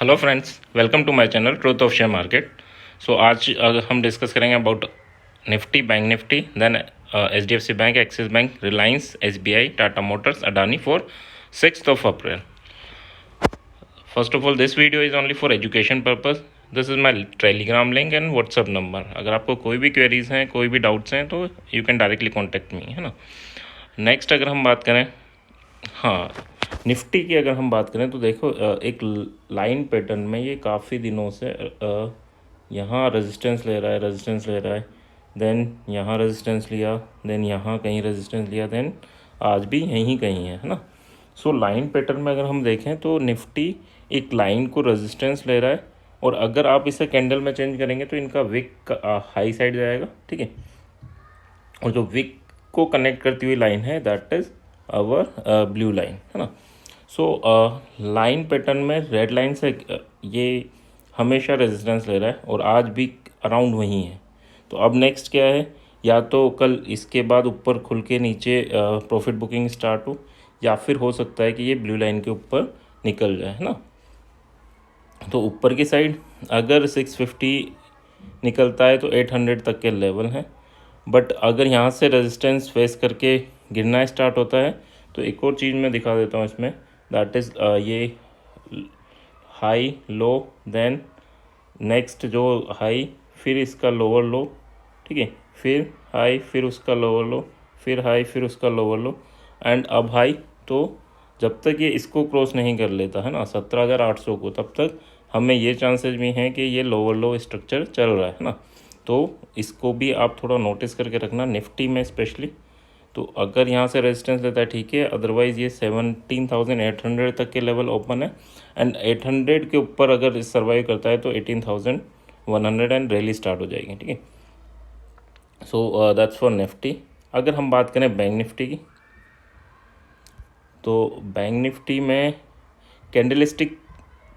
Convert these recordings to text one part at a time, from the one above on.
Hello friends, welcome to my channel truth of share market. So आज हम discuss करेंगे about Nifty, bank Nifty, then HDFC bank, Axis bank, Reliance, SBI, Tata Motors, Adani for 6th April. First of all, this video is only for education purpose. This is my Telegram link and WhatsApp number. अगर आपको कोई भी queries हैं, कोई भी doubts हैं, तो you can directly contact me, है ना। नेक्स्ट अगर हम बात करें, हाँ, निफ्टी की अगर हम बात करें तो देखो, एक लाइन पैटर्न में ये काफ़ी दिनों से यहाँ रेजिस्टेंस ले रहा है, देन यहाँ रेजिस्टेंस लिया, देन यहाँ कहीं रेजिस्टेंस लिया, देन आज भी यहीं कहीं है ना। सो लाइन पैटर्न में अगर हम देखें तो निफ्टी एक लाइन को रेजिस्टेंस ले रहा है, और अगर आप इसे कैंडल में चेंज करेंगे तो इनका विक हाई साइड जाएगा, ठीक है। और जो विक को कनेक्ट करती हुई लाइन है, that is our blue line, है ना। सो लाइन पैटर्न में रेड लाइन से ये हमेशा रेजिस्टेंस ले रहा है और आज भी अराउंड वहीं है। तो अब नेक्स्ट क्या है, या तो कल इसके बाद ऊपर खुल के नीचे प्रॉफिट बुकिंग स्टार्ट हो, या फिर हो सकता है कि ये ब्लू लाइन के ऊपर निकल जाए, है ना। तो ऊपर की साइड अगर 650 निकलता है तो 800 तक के लेवल हैं, बट अगर यहाँ से रेजिस्टेंस फेस करके गिरना स्टार्ट होता है तो एक और चीज़ मैं दिखा देता हूँ इसमें, दैट इज़ ये हाई लो, देन नेक्स्ट जो हाई, फिर इसका लोअर लो, ठीक है, फिर हाई, फिर उसका लोअर लो, फिर हाई, फिर उसका लोअर लो, एंड अब हाई। तो जब तक ये इसको क्रॉस नहीं कर लेता है ना 17,800 को, तब तक हमें ये चांसेस भी हैं कि ये लोअर लो स्ट्रक्चर चल रहा है ना। तो इसको भी आप थोड़ा नोटिस करके रखना निफ्टी में स्पेशली। तो अगर यहाँ से रेजिस्टेंस लेता है ठीक है, अदरवाइज़ ये 17,800 तक के लेवल ओपन है, एंड 800 के ऊपर अगर सर्वाइव करता है तो 18,100 एंड रैली स्टार्ट हो जाएगी, ठीक है। So that's for Nifty. अगर हम बात करें बैंक निफ्टी की, तो बैंक निफ्टी में कैंडलस्टिक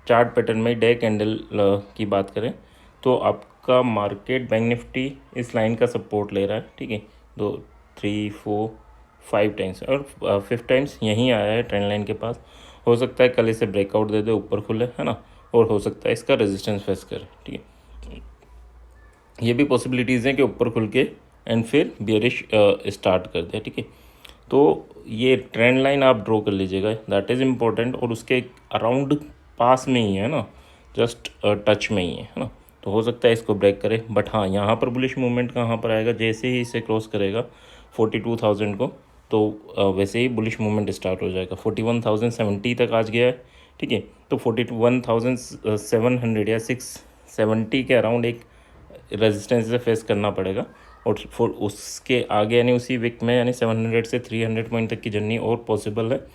चार्ट पैटर्न में डे कैंडल की बात करें तो आपका मार्केट बैंक निफ्टी इस लाइन का सपोर्ट ले रहा है, ठीक है। 2 3 4 5 टाइम्स और 5th टाइम्स यहीं आया है ट्रेंड लाइन के पास। हो सकता है कल इसे ब्रेकआउट दे दे, ऊपर खुले, है ना, और हो सकता है इसका रेजिस्टेंस फेस करे, ठीक है। ये भी पॉसिबिलिटीज़ हैं कि ऊपर खुल के एंड फिर बियरिश स्टार्ट कर दे, ठीक है। तो ये ट्रेंड लाइन आप ड्रॉ कर लीजिएगा, दैट इज़ इम्पोर्टेंट, और उसके अराउंड पास में ही है ना, जस्ट टच में ही है ना। तो हो सकता है इसको ब्रेक करे, बट हाँ, यहाँ पर बुलिश मूवमेंट कहाँ पर आएगा, जैसे ही इसे क्रॉस करेगा 42,000 को, तो वैसे ही बुलिश मूवमेंट स्टार्ट हो जाएगा। 41,070 तक आज गया है, ठीक है। तो 41,700 या 670 के अराउंड एक रेजिस्टेंस से फेस करना पड़ेगा, और फॉर उसके आगे यानी उसी वीक में यानी 700 से 300 पॉइंट तक की जर्नी और पॉसिबल है।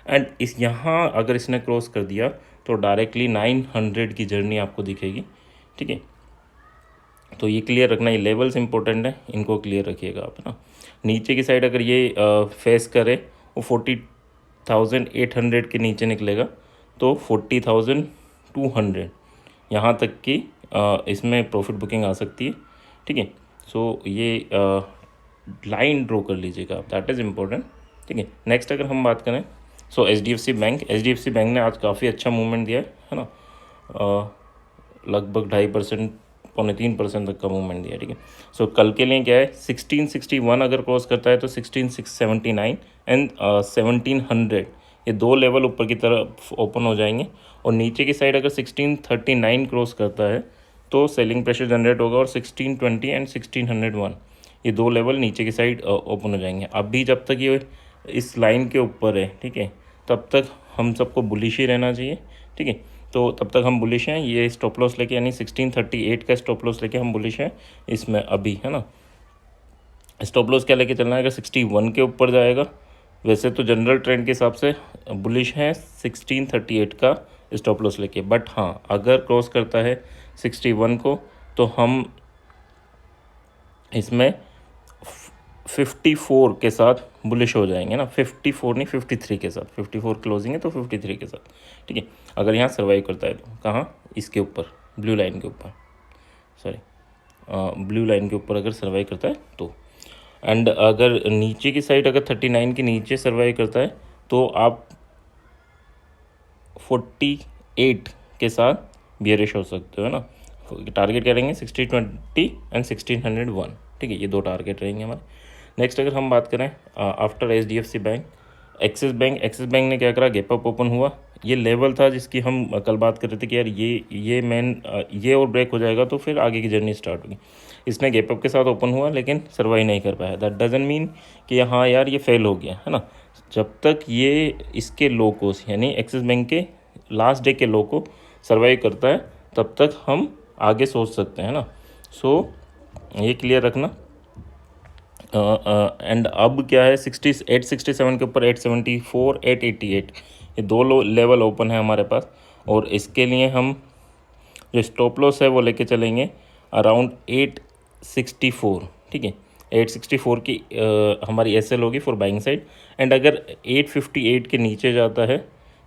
एंड इस यहाँ अगर इसने क्रॉस कर दिया तो डायरेक्टली 900 की जर्नी आपको दिखेगी, ठीक है। तो ये क्लियर रखना, ये लेवल्स इंपॉर्टेंट है, इनको क्लियर रखिएगा आप ना। नीचे की साइड अगर ये फेस करे वो 40,800 के नीचे निकलेगा तो 40,200 यहाँ तक की इसमें प्रॉफिट बुकिंग आ सकती है, ठीक है। सो ये लाइन ड्रॉ कर लीजिएगा आप, दैट इज़ इम्पोर्टेंट, ठीक है। नेक्स्ट अगर हम बात करें, सो एच डी एफ सी बैंक ने आज काफ़ी अच्छा मूवमेंट दिया है ना, लगभग 2.5% 2.25% तक का मूवमेंट दिया, ठीक है। सो कल के लिए क्या है, 1661 अगर क्रॉस करता है तो 16,679 एंड 1700, ये दो लेवल ऊपर की तरफ ओपन हो जाएंगे, और नीचे की साइड अगर 1639 क्रॉस करता है तो सेलिंग प्रेशर जनरेट होगा, और 1620 एंड 1601 ये दो लेवल नीचे की साइड ओपन हो जाएंगे। अभी जब तक ये इस लाइन के ऊपर है, ठीक है, तब तक हम सबको बुलिश ही रहना चाहिए, ठीक है। तो तब तक हम बुलिश हैं, ये स्टॉप लॉस लेके यानी 1638 का स्टॉप लॉस लेके हम बुलिश हैं इसमें अभी, है ना। स्टॉप लॉस क्या लेके चलना है, अगर 61 के ऊपर जाएगा, वैसे तो जनरल ट्रेंड के हिसाब से बुलिश है 1638 का स्टॉप लॉस लेके, बट हाँ, अगर क्रॉस करता है 61 को तो हम इसमें 54 के साथ बुलिश हो जाएंगे ना, 54 नहीं 53 के साथ, 54 क्लोजिंग है तो 53 के साथ, ठीक है। अगर यहाँ सर्वाइव करता है तो कहाँ, इसके ऊपर ब्लू लाइन के ऊपर, ब्लू लाइन के ऊपर अगर सर्वाइव करता है तो, एंड अगर नीचे की साइड अगर 39 के नीचे सर्वाइव करता है तो आप 48 के साथ बियरिश हो सकते हो, है ना। टारगेट करेंगे 6020 एंड 1601, ठीक है, ये दो टारगेट रहेंगे हमारे। नेक्स्ट अगर हम बात करें after HDFC bank, Axis bank ने क्या करा, गैप अप ओपन हुआ। ये लेवल था जिसकी हम कल बात कर रहे थे कि यार ये मेन ये और ब्रेक हो जाएगा तो फिर आगे की जर्नी स्टार्ट होगी। इसने गैप अप के साथ ओपन हुआ लेकिन सर्वाइव नहीं कर पाया। दैट डजंट मीन कि हाँ यार ये फेल हो गया, है ना। जब तक ये इसके लो को यानी एक्सिस बैंक के लास्ट डे के लो को सर्वाइव करता है तब तक हम आगे सोच सकते हैं ना। सो ये क्लियर रखना। एंड अब क्या है, 867 के ऊपर 874, 888 ये दो लेवल ओपन है हमारे पास। और इसके लिए हम जो स्टॉप लॉस है वो लेके चलेंगे अराउंड 864, ठीक है। 864 की हमारी एसएल होगी फॉर बाइंग साइड। एंड अगर 858 के नीचे जाता है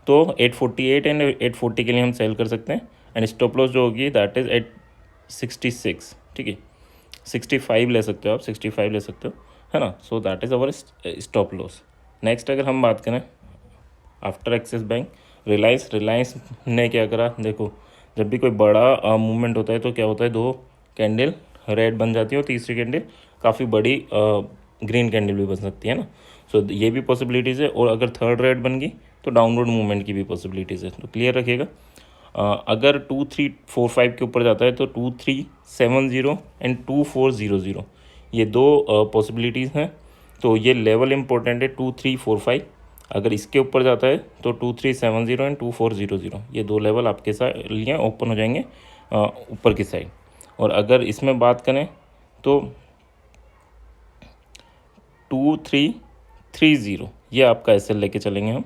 तो 848 एंड 840 के लिए हम सेल कर सकते हैं। एंड स्टॉप लॉस जो होगी दैट इज़ 866, ठीक है। 65 ले सकते हो आप, 65 ले सकते हो, है ना। So that is our stop loss. Next अगर हम बात करें आफ्टर एक्सिस बैंक, रिलायंस ने क्या करा, देखो जब भी कोई बड़ा मूवमेंट होता है तो क्या होता है, दो कैंडल रेड बन जाती है और तीसरी कैंडल काफ़ी बड़ी ग्रीन कैंडल भी बन सकती है ना। सो ये भी पॉसिबिलिटीज़ है। और अगर थर्ड रेड बन गई तो डाउनवर्ड मूवमेंट की भी पॉसिबिलिटीज़ है, तो क्लियर रखिएगा। अगर 2345 के ऊपर जाता है तो 2370 एंड 2400 ये दो पॉसिबिलिटीज़ हैं। तो ये लेवल इम्पोर्टेंट है 2345। अगर इसके ऊपर जाता है तो 2370 एंड 2400 ये दो लेवल आपके साथ लिए ओपन हो जाएंगे ऊपर की साइड। और अगर इसमें बात करें तो 2330 ये आपका एसएल लेके चलेंगे हम,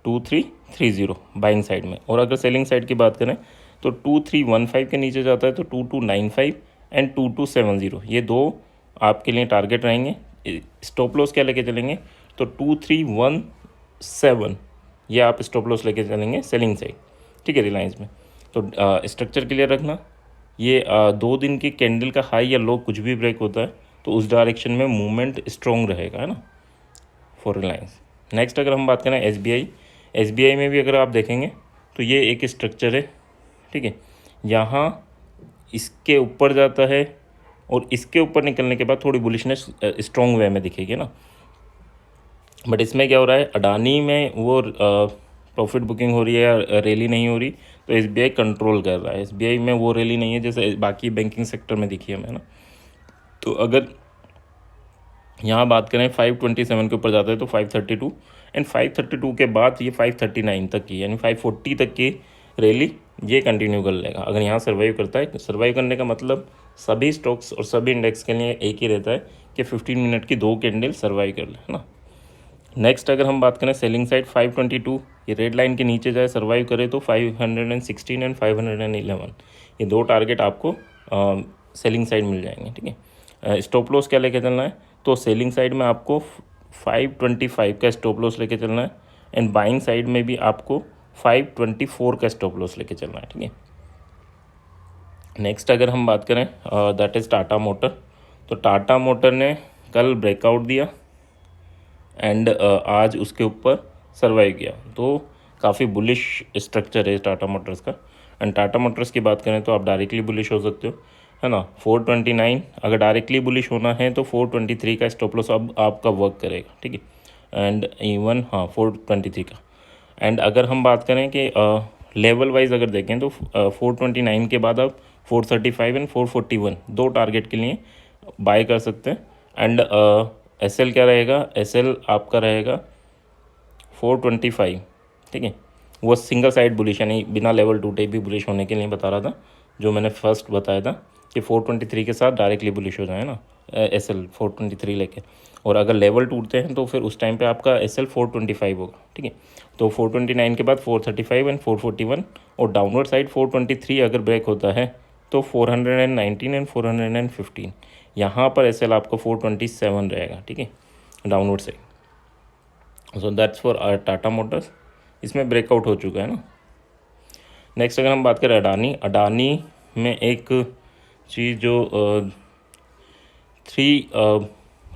2330 बाइंग साइड में। और अगर सेलिंग साइड की बात करें तो 2315 के नीचे जाता है तो 2295 एंड 2270 ये दो आपके लिए टारगेट रहेंगे। स्टॉप लॉस क्या लेके चलेंगे तो 2317 ये आप स्टॉप लॉस लेके चलेंगे सेलिंग साइड, ठीक है, रिलायंस में। तो स्ट्रक्चर क्लियर रखना। ये 2 दिन की कैंडल का हाई या लो कुछ भी ब्रेक होता है तो उस डायरेक्शन में मूवमेंट स्ट्रॉन्ग रहेगा, है ना, फॉर रिलायंस। नेक्स्ट अगर हम बात करें एसबीआई में भी अगर आप देखेंगे तो ये एक स्ट्रक्चर है, ठीक है। यहाँ इसके ऊपर जाता है और इसके ऊपर निकलने के बाद थोड़ी बुलिशनेस स्ट्रॉन्ग वे में दिखेगी ना। बट इसमें क्या हो रहा है, अडानी में वो प्रॉफिट बुकिंग हो रही है या रैली नहीं हो रही तो एसबीआई कंट्रोल कर रहा है। एसबीआई में वो रैली नहीं है जैसे बाकी बैंकिंग सेक्टर में दिखी है हमें ना। तो अगर यहाँ बात करें 527 के ऊपर जाता है तो 532 एंड 532 के बाद ये 539 तक की यानी 540 तक की रैली ये कंटिन्यू कर लेगा। अगर यहाँ सर्वाइव करता है, सर्वाइव करने का मतलब सभी स्टॉक्स और सभी इंडेक्स के लिए एक ही रहता है कि 15 मिनट की दो कैंडल सर्वाइव कर ले, है ना। नेक्स्ट अगर हम बात करें सेलिंग साइड 522 ये रेड लाइन के नीचे जाए सर्वाइव करे तो 516 एंड 511 ये दो टारगेट आपको सेलिंग साइड मिल जाएंगे, ठीक है। स्टॉप लॉस क्या लेके चलना है तो सेलिंग साइड में आपको 525 का स्टॉप लॉस लेके चलना है एंड बाइंग साइड में भी आपको 524 का स्टॉप लॉस लेके चलना है, ठीक है। नेक्स्ट अगर हम बात करें दैट इज़ टाटा मोटर, तो टाटा मोटर ने कल ब्रेकआउट दिया एंड आज उसके ऊपर सर्वाइव किया। तो काफ़ी बुलिश स्ट्रक्चर है टाटा मोटर्स का। एंड टाटा मोटर्स की बात करें तो आप डायरेक्टली बुलिश हो सकते हो, है ना। 429 अगर डायरेक्टली बुलिश होना है तो 423 का स्टॉप लॉस अब आपका वर्क करेगा, ठीक है। एंड इवन 423 का। एंड अगर हम बात करें कि लेवल वाइज अगर देखें तो 429 के बाद आप 435 एंड 441 दो टारगेट के लिए बाय कर सकते हैं। एंड एसएल क्या रहेगा, एसएल आपका रहेगा 425, ठीक है। वो सिंगल साइड बुलिश यानी बिना लेवल टूटे भी बुलिश होने के लिए बता रहा था, जो मैंने फर्स्ट बताया था कि 423 के साथ डायरेक्टली बुलिश हो जाए ना एसएल 423 लेके। और अगर लेवल टूटते हैं तो फिर उस टाइम पे आपका एसएल 425 होगा, ठीक है। तो 429 के बाद 435 एंड 441 और डाउनवर्ड साइड 423 अगर ब्रेक होता है तो 419 एंड 415 यहाँ पर एसएल आपको 427 रहेगा, ठीक है, downward side. So that's for Tata Motors, इसमें ब्रेकआउट हो चुका है ना। नेक्स्ट अगर हम बात करें अडानी में एक चीज़ जो 3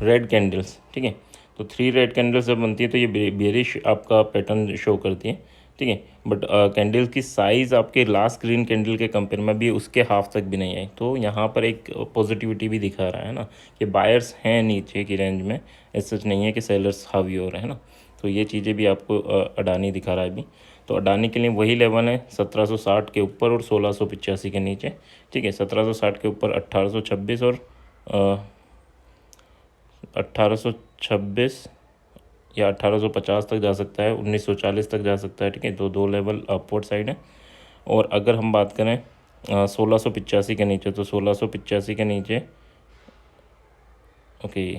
रेड कैंडल्स, ठीक है। तो 3 रेड कैंडल्स जब बनती है तो ये बेरिश आपका पैटर्न शो करती है। ठीक है। बट कैंडल की साइज़ आपके लास्ट ग्रीन कैंडल के कंपेयर में भी उसके हाफ तक भी नहीं आई, तो यहाँ पर एक पॉजिटिविटी भी दिखा रहा है ना कि बायर्स हैं नीचे की रेंज में, ऐसा सच नहीं है कि सेलर्स हावी हो रहे हैं ना। तो ये चीज़ें भी आपको अडानी दिखा रहा है अभी। तो अडानी के लिए वही लेवल है 1760 के ऊपर और 1685 के नीचे, ठीक है। 1760 के ऊपर 1826 और 1826 या 1850 तक जा सकता है, 1940 तक जा सकता है, ठीक है। तो दो लेवल अपवर्ड साइड है। और अगर हम बात करें 1685 के नीचे, तो 1685 के नीचे ओके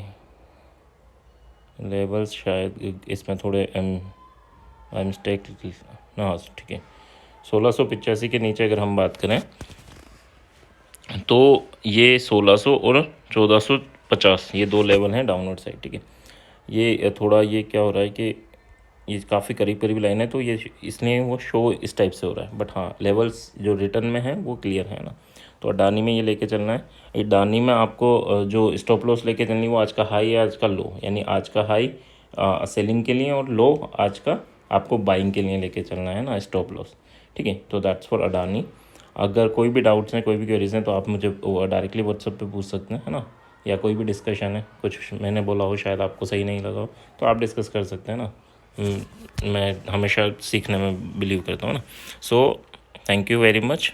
लेवल्स शायद इसमें थोड़े मिस्टेक हाँ ठीक है। 1685 के नीचे अगर हम बात करें तो ये 1600 और 1450 ये दो लेवल हैं डाउनवर्ड साइड, ठीक है। ये थोड़ा ये क्या हो रहा है कि ये काफ़ी करीब करीब लाइन है, तो ये इसलिए वो शो इस टाइप से हो रहा है। बट हाँ लेवल्स जो रिटर्न में है वो क्लियर है ना। तो अडानी में ये लेके चलना है। अडानी में आपको जो स्टॉप लॉस लेके चलनी है वो आज का हाई है, आज का लो, यानी आज का हाई सेलिंग के लिए और लो आज का आपको बाइंग के लिए लेके चलना है ना, स्टॉप लॉस, ठीक है। तो दैट्स फॉर अडानी। अगर कोई भी डाउट्स हैं, कोई भी क्वेरीज हैं, तो आप मुझे डायरेक्टली व्हाट्सएप पे पूछ सकते हैं, है ना। या कोई भी डिस्कशन है, कुछ मैंने बोला हो शायद आपको सही नहीं लगा हो, तो आप डिस्कस कर सकते हैं ना। मैं हमेशा सीखने में बिलीव करता हूँ ना। So thank you very much.